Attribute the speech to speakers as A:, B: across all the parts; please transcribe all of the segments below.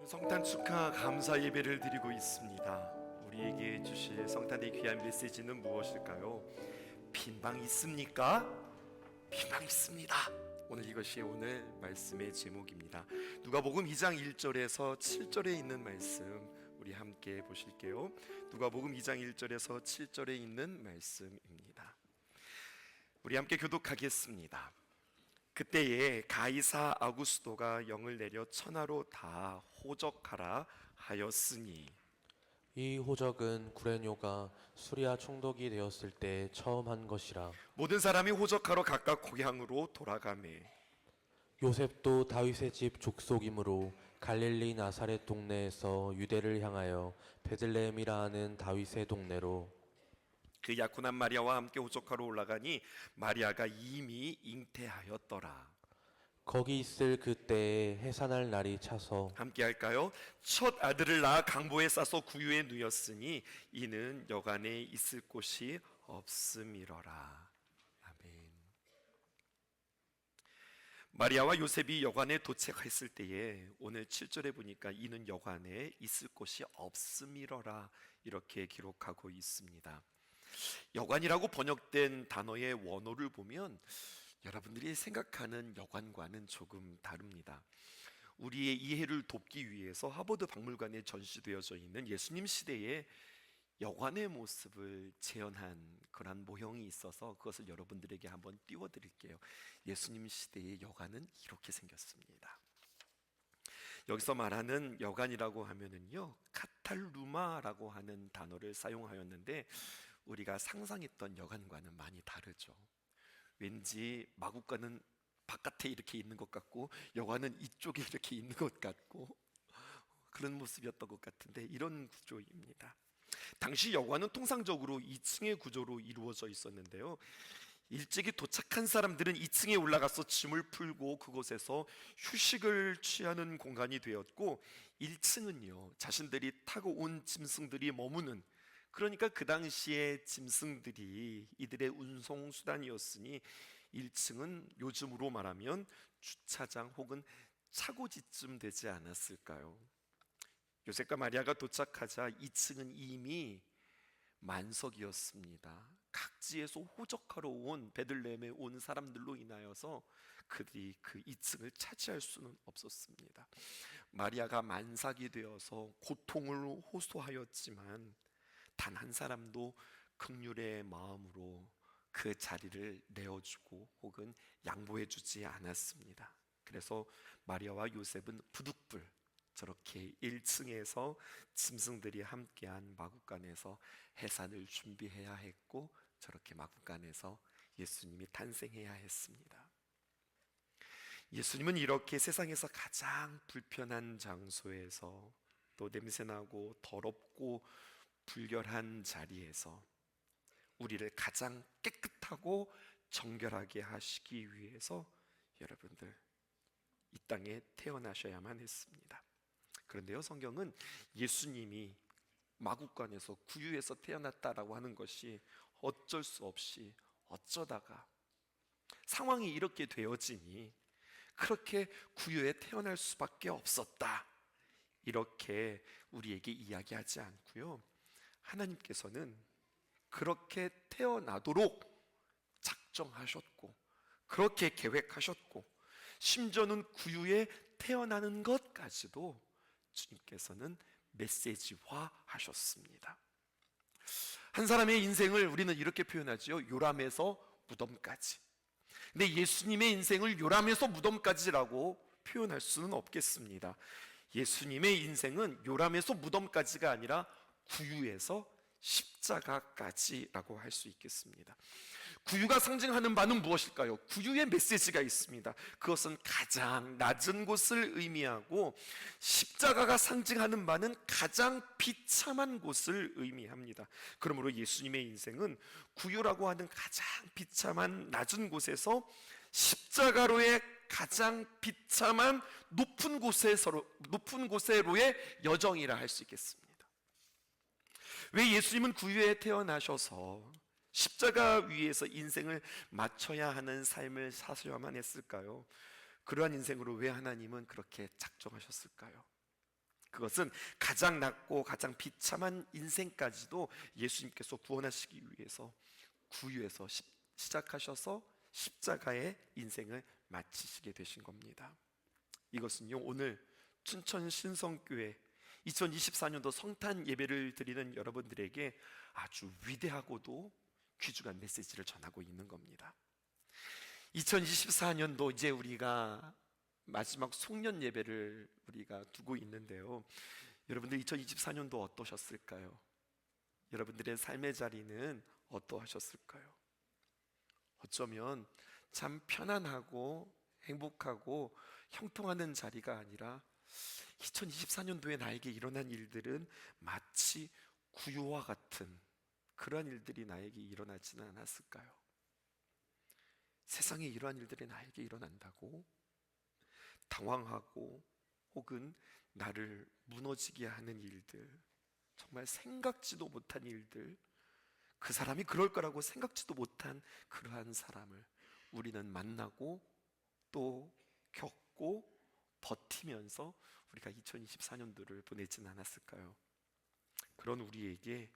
A: 성탄 축하 감사 예배를 드리고 있습니다. 우리에게 주실 성탄의 귀한 메시지는 무엇일까요? 빈방 있습니까? 빈방 있습니다. 오늘 이것이 오늘 말씀의 제목입니다. 누가복음 2장 1절에서 7절에 있는 말씀 우리 함께 보실게요. 누가복음 2장 1절에서 7절에 있는 말씀입니다. 우리 함께 교독하겠습니다. 그때에 가이사 아구스도가 영을 내려 천하로 다 호적하라 하였으니,
B: 이 호적은 구레뇨가 수리아 총독이 되었을 때 처음 한 것이라.
A: 모든 사람이 호적하러 각각 고향으로 돌아가매
B: 요셉도 다윗의 집 족속이므로 갈릴리 나사렛 동네에서 유대를 향하여 베들레헴이라 하는 다윗의 동네로
A: 그 약혼한 마리아와 함께 호적하러 올라가니 마리아가 이미 잉태하였더라.
B: 거기 있을 그때에 해산할 날이 차서
A: 함께 할까요? 첫 아들을 낳아 강보에 싸서 구유에 누였으니 이는 여간에 있을 곳이 없음이러라. 아멘. 마리아와 요셉이 여관에 도착했을 때에 오늘 7절에 보니까 이는 여관에 있을 곳이 없음이러라 이렇게 기록하고 있습니다. 여관이라고 번역된 단어의 원어를 보면 여러분들이 생각하는 여관과는 조금 다릅니다. 우리의 이해를 돕기 위해서 하버드 박물관에 전시되어져 있는 예수님 시대의 여관의 모습을 재현한 그런 모형이 있어서 그것을 여러분들에게 한번 띄워드릴게요. 예수님 시대의 여관은 이렇게 생겼습니다. 여기서 말하는 여관이라고 하면은요, 카탈루마라고 하는 단어를 사용하였는데 우리가 상상했던 여관과는 많이 다르죠. 왠지 마국간은 바깥에 이렇게 있는 것 같고 여관은 이쪽에 이렇게 있는 것 같고 그런 모습이었던 것 같은데 이런 구조입니다. 당시 여관은 통상적으로 2층의 구조로 이루어져 있었는데요, 일찍이 도착한 사람들은 2층에 올라가서 짐을 풀고 그곳에서 휴식을 취하는 공간이 되었고 1층은요 자신들이 타고 온 짐승들이 머무는, 그러니까 그 당시에 짐승들이 이들의 운송 수단이었으니 1층은 요즘으로 말하면 주차장 혹은 차고지쯤 되지 않았을까요? 요셉과 마리아가 도착하자 2층은 이미 만석이었습니다. 각지에서 호적하러 온 베들레헴에 온 사람들로 인하여서 그들이 그 2층을 차지할 수는 없었습니다. 마리아가 만삭이 되어서 고통을 호소하였지만 단 한 사람도 긍휼의 마음으로 그 자리를 내어주고 혹은 양보해주지 않았습니다. 그래서 마리아와 요셉은 부득불 저렇게 1층에서 짐승들이 함께한 마구간에서 해산을 준비해야 했고 저렇게 마구간에서 예수님이 탄생해야 했습니다. 예수님은 이렇게 세상에서 가장 불편한 장소에서 또 냄새나고 더럽고 불결한 자리에서 우리를 가장 깨끗하고 정결하게 하시기 위해서 여러분들 이 땅에 태어나셔야만 했습니다. 그런데요, 성경은 예수님이 마구간에서 구유에서 태어났다라고 하는 것이 어쩔 수 없이 어쩌다가 상황이 이렇게 되어지니 그렇게 구유에 태어날 수밖에 없었다 이렇게 우리에게 이야기하지 않고요, 하나님께서는 그렇게 태어나도록 작정하셨고 그렇게 계획하셨고 심지어는 구유에 태어나는 것까지도 주님께서는 메시지화 하셨습니다. 한 사람의 인생을 우리는 이렇게 표현하지요, 요람에서 무덤까지. 근데 예수님의 인생을 요람에서 무덤까지라고 표현할 수는 없겠습니다. 예수님의 인생은 요람에서 무덤까지가 아니라 구유에서 십자가까지라고 할 수 있겠습니다. 구유가 상징하는 바는 무엇일까요? 구유의 메시지가 있습니다. 그것은 가장 낮은 곳을 의미하고 십자가가 상징하는 바는 가장 비참한 곳을 의미합니다. 그러므로 예수님의 인생은 구유라고 하는 가장 비참한 낮은 곳에서 십자가로의 가장 비참한 높은 곳으로의 여정이라 할 수 있겠습니다. 왜 예수님은 구유에 태어나셔서 십자가 위에서 인생을 마쳐야 하는 삶을 사셔야만 했을까요? 그러한 인생으로 왜 하나님은 그렇게 작정하셨을까요? 그것은 가장 낮고 가장 비참한 인생까지도 예수님께서 구원하시기 위해서 구유에서 시작하셔서 십자가의 인생을 마치시게 되신 겁니다. 이것은요, 오늘 춘천 신성교회 2024년도 성탄 예배를 드리는 여러분들에게 아주 위대하고도 귀중한 메시지를 전하고 있는 겁니다. 2024년도 이제 우리가 마지막 송년 예배를 우리가 두고 있는데요, 여러분들 2024년도 어떠셨을까요? 여러분들의 삶의 자리는 어떠하셨을까요? 어쩌면 참 편안하고 행복하고 형통하는 자리가 아니라 2024년도에 나에게 일어난 일들은 마치 구유와 같은 그러한 일들이 나에게 일어나지는 않았을까요? 세상에 이러한 일들이 나에게 일어난다고 당황하고 혹은 나를 무너지게 하는 일들, 정말 생각지도 못한 일들, 그 사람이 그럴 거라고 생각지도 못한 그러한 사람을 우리는 만나고 또 겪고 버티면서 우리가 2024년도를 보내진 않았을까요? 그런 우리에게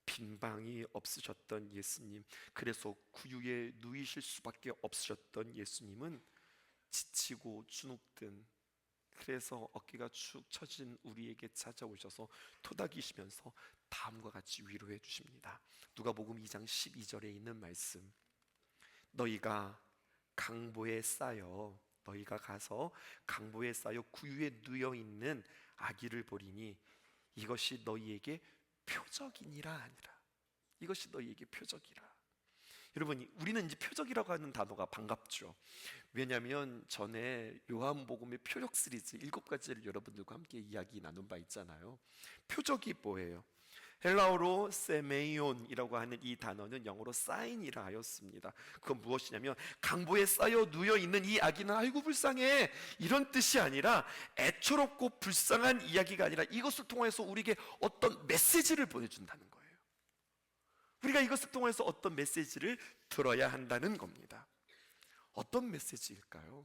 A: 빈방이 없으셨던 예수님, 그래서 구유에 누이실 수밖에 없으셨던 예수님은 지치고 주눅든, 그래서 어깨가 축 처진 우리에게 찾아오셔서 토닥이시면서 다음과 같이 위로해 주십니다. 누가복음 2장 12절에 있는 말씀, 너희가 강보에 쌓여, 너희가 가서 강보에 쌓여 구유에 누여 있는 아기를 보리니 이것이 너희에게 표적이니라 하니라. 이것이 너희에게 표적이라. 여러분, 우리는 이제 표적이라고 하는 단어가 반갑죠. 왜냐하면 전에 요한복음의 표적 시리즈 7가지를 여러분들과 함께 이야기 나눈 바 있잖아요. 표적이 뭐예요? 헬라어로 세메이온이라고 하는 이 단어는 영어로 사인이라 하였습니다. 그건 무엇이냐면 강보에 쌓여 누워 있는 이 아기는 아이고 불쌍해, 이런 뜻이 아니라 애처롭고 불쌍한 이야기가 아니라 이것을 통해서 우리에게 어떤 메시지를 보내준다는 거예요. 우리가 이것을 통해서 어떤 메시지를 들어야 한다는 겁니다. 어떤 메시지일까요?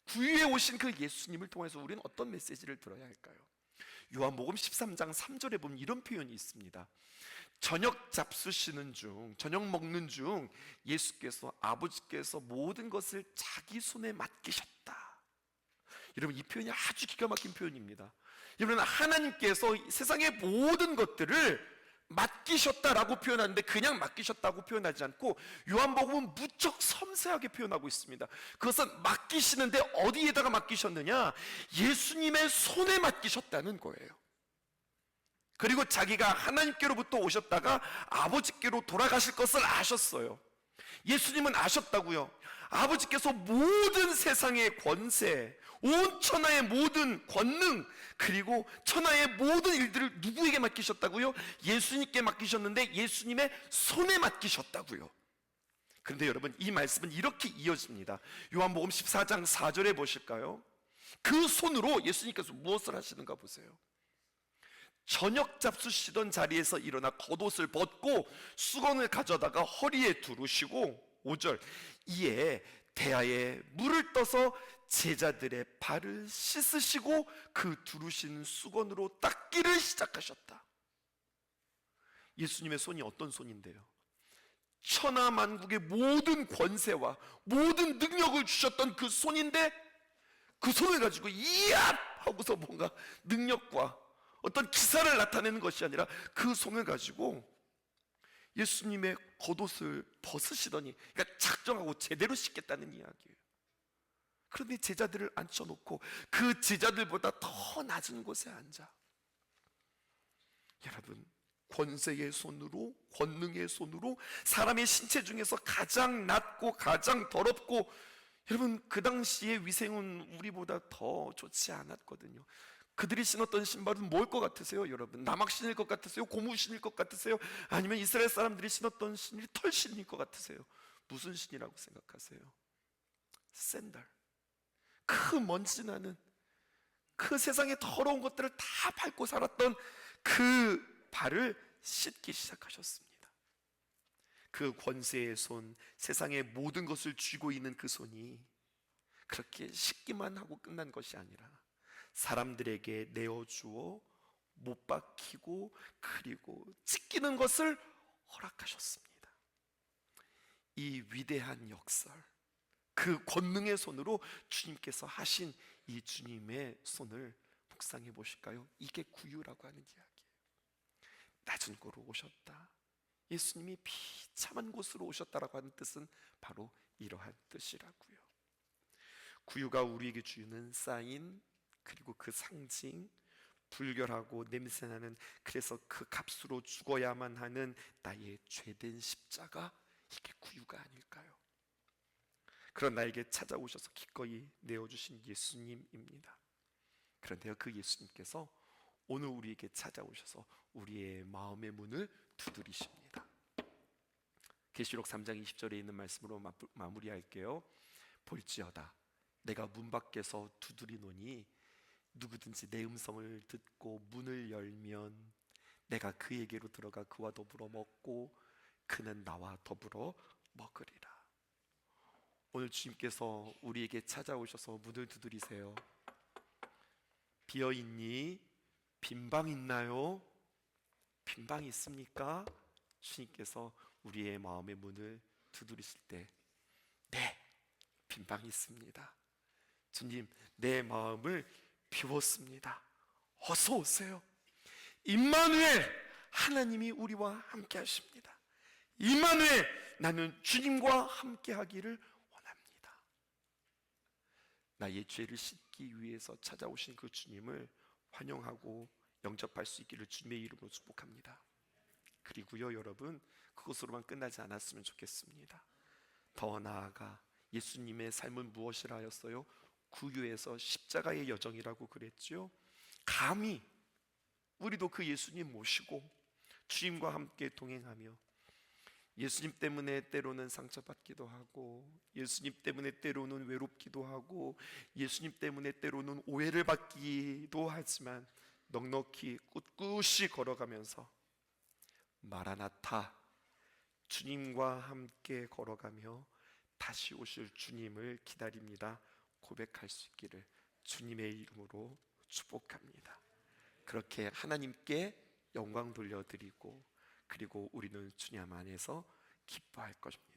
A: 구유에 오신 그 예수님을 통해서 우리는 어떤 메시지를 들어야 할까요? 요한복음 13장 3절에 보면 이런 표현이 있습니다. 저녁 잡수시는 중, 저녁 먹는 중 예수께서, 아버지께서 모든 것을 자기 손에 맡기셨다. 여러분, 이 표현이 아주 기가 막힌 표현입니다. 여러분, 하나님께서 세상의 모든 것들을 맡기셨다라고 표현하는데 그냥 맡기셨다고 표현하지 않고 요한복음은 무척 섬세하게 표현하고 있습니다. 그것은 맡기시는데 어디에다가 맡기셨느냐? 예수님의 손에 맡기셨다는 거예요. 그리고 자기가 하나님께로부터 오셨다가 아버지께로 돌아가실 것을 아셨어요. 예수님은 아셨다고요. 아버지께서 모든 세상의 권세, 온 천하의 모든 권능, 그리고 천하의 모든 일들을 누구에게 맡기셨다고요? 예수님께 맡기셨는데 예수님의 손에 맡기셨다고요. 그런데 여러분, 이 말씀은 이렇게 이어집니다. 요한복음 14장 4절에 보실까요? 그 손으로 예수님께서 무엇을 하시는가 보세요. 저녁 잡수시던 자리에서 일어나 겉옷을 벗고 수건을 가져다가 허리에 두르시고, 5절, 이에 대야에 물을 떠서 제자들의 발을 씻으시고 그 두르신 수건으로 닦기를 시작하셨다. 예수님의 손이 어떤 손인데요? 천하만국의 모든 권세와 모든 능력을 주셨던 그 손인데, 그 손을 가지고 이압 하고서 뭔가 능력과 어떤 기사를 나타내는 것이 아니라 그 손을 가지고 예수님의 겉옷을 벗으시더니, 그러니까 작정하고 제대로 씻겠다는 이야기예요. 그런데 제자들을 앉혀놓고 그 제자들보다 더 낮은 곳에 앉아, 여러분, 권세의 손으로, 권능의 손으로 사람의 신체 중에서 가장 낮고 가장 더럽고, 여러분, 그 당시의 위생은 우리보다 더 좋지 않았거든요. 그들이 신었던 신발은 뭘 것 같으세요, 여러분? 나막 신일 것 같으세요? 고무 신일 것 같으세요? 아니면 이스라엘 사람들이 신었던 신이 털 신일 것 같으세요? 무슨 신이라고 생각하세요? 샌들. 그 먼지 나는, 그 세상의 더러운 것들을 다 밟고 살았던 그 발을 씻기 시작하셨습니다. 그 권세의 손, 세상의 모든 것을 쥐고 있는 그 손이 그렇게 씻기만 하고 끝난 것이 아니라 사람들에게 내어주어 못 박히고 그리고 찢기는 것을 허락하셨습니다. 이 위대한 역설, 그 권능의 손으로 주님께서 하신 이 주님의 손을 묵상해 보실까요? 이게 구유라고 하는 이야기예요. 낮은 곳으로 오셨다. 예수님이 비참한 곳으로 오셨다라고 하는 뜻은 바로 이러한 뜻이라고요. 구유가 우리에게 주는 사인, 그리고 그 상징, 불결하고 냄새나는, 그래서 그 값으로 죽어야만 하는 나의 죄된 십자가, 이게 구유가 아닐까요? 그런 나에게 찾아오셔서 기꺼이 내어주신 예수님입니다. 그런데요, 그 예수님께서 오늘 우리에게 찾아오셔서 우리의 마음의 문을 두드리십니다. 계시록 3장 20절에 있는 말씀으로 마무리할게요. 볼지어다 내가 문 밖에서 두드리노니 누구든지 내 음성을 듣고 문을 열면 내가 그에게로 들어가 그와 더불어 먹고 그는 나와 더불어 먹으리라. 오늘 주님께서 우리에게 찾아오셔서 문을 두드리세요. 비어있니? 빈방 있나요? 빈방 있습니까? 주님께서 우리의 마음의 문을 두드리실 때, 네, 빈방이 있습니다. 주님, 내 마음을 비웠습니다. 어서 오세요. 임마누엘, 하나님이 우리와 함께 하십니다. 임마누엘, 나는 주님과 함께 하기를 원합니다. 나의 죄를 씻기 위해서 찾아오신 그 주님을 환영하고 영접할 수 있기를 주님의 이름으로 축복합니다. 그리고요, 여러분, 그것으로만 끝나지 않았으면 좋겠습니다. 더 나아가 예수님의 삶은 무엇이라 하였어요? 구유에서 십자가의 여정이라고 그랬죠. 감히 우리도 그 예수님 모시고 주님과 함께 동행하며 예수님 때문에 때로는 상처받기도 하고, 예수님 때문에 때로는 외롭기도 하고, 예수님 때문에 때로는 오해를 받기도 하지만 넉넉히 꿋꿋이 걸어가면서 마라나타, 주님과 함께 걸어가며 다시 오실 주님을 기다립니다 고백할 수 있기를 주님의 이름으로 축복합니다. 그렇게 하나님께 영광 돌려드리고, 그리고 우리는 주님 안에서 기뻐할 것입니다.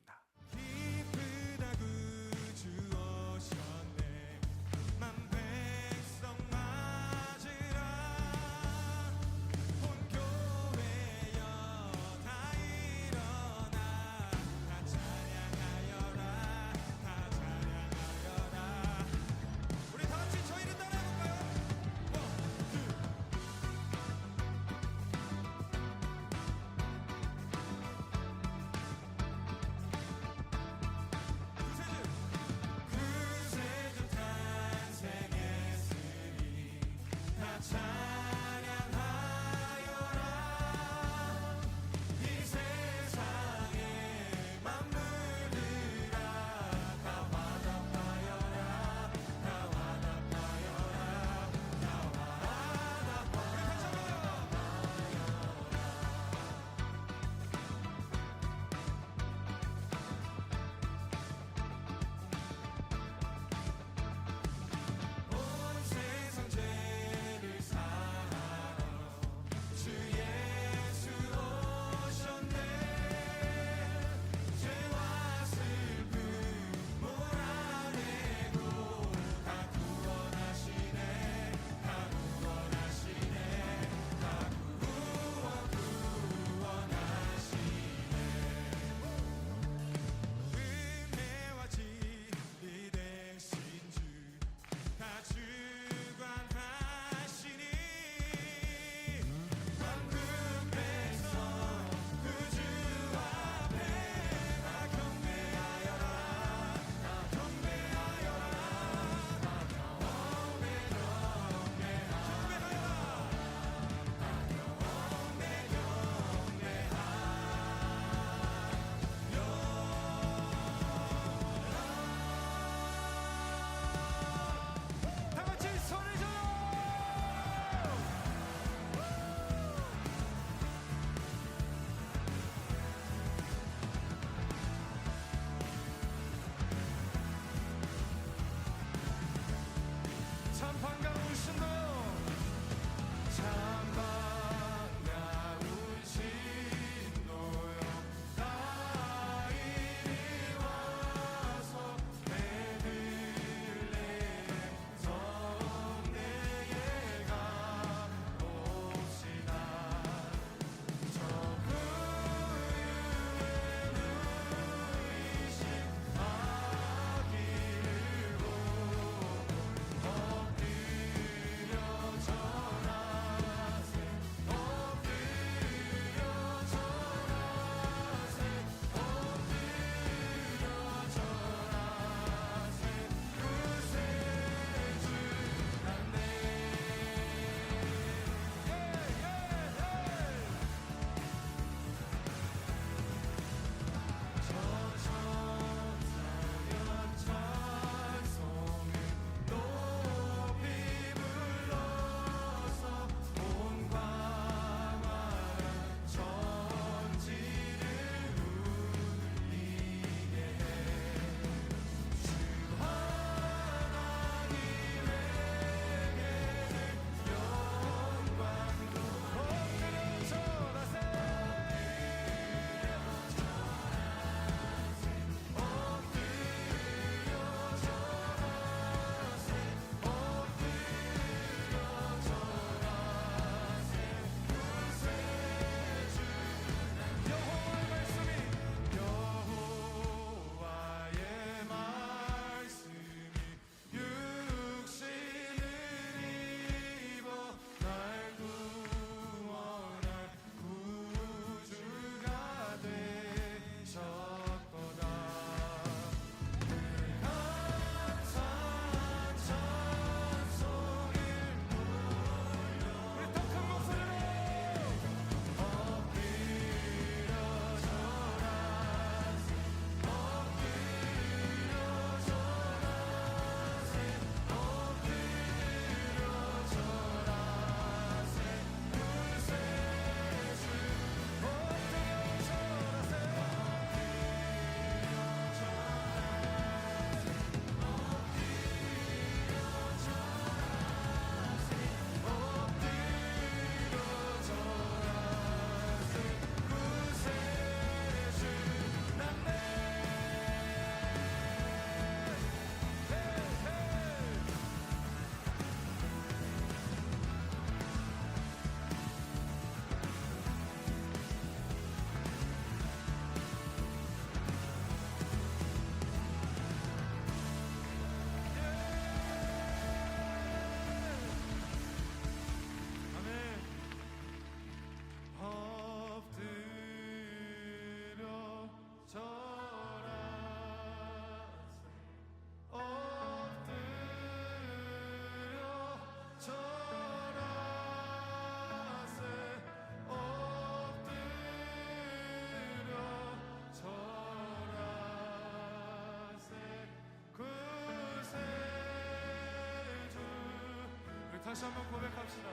C: 다시 한번 고백합시다.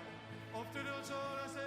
C: 엎드려 절하세.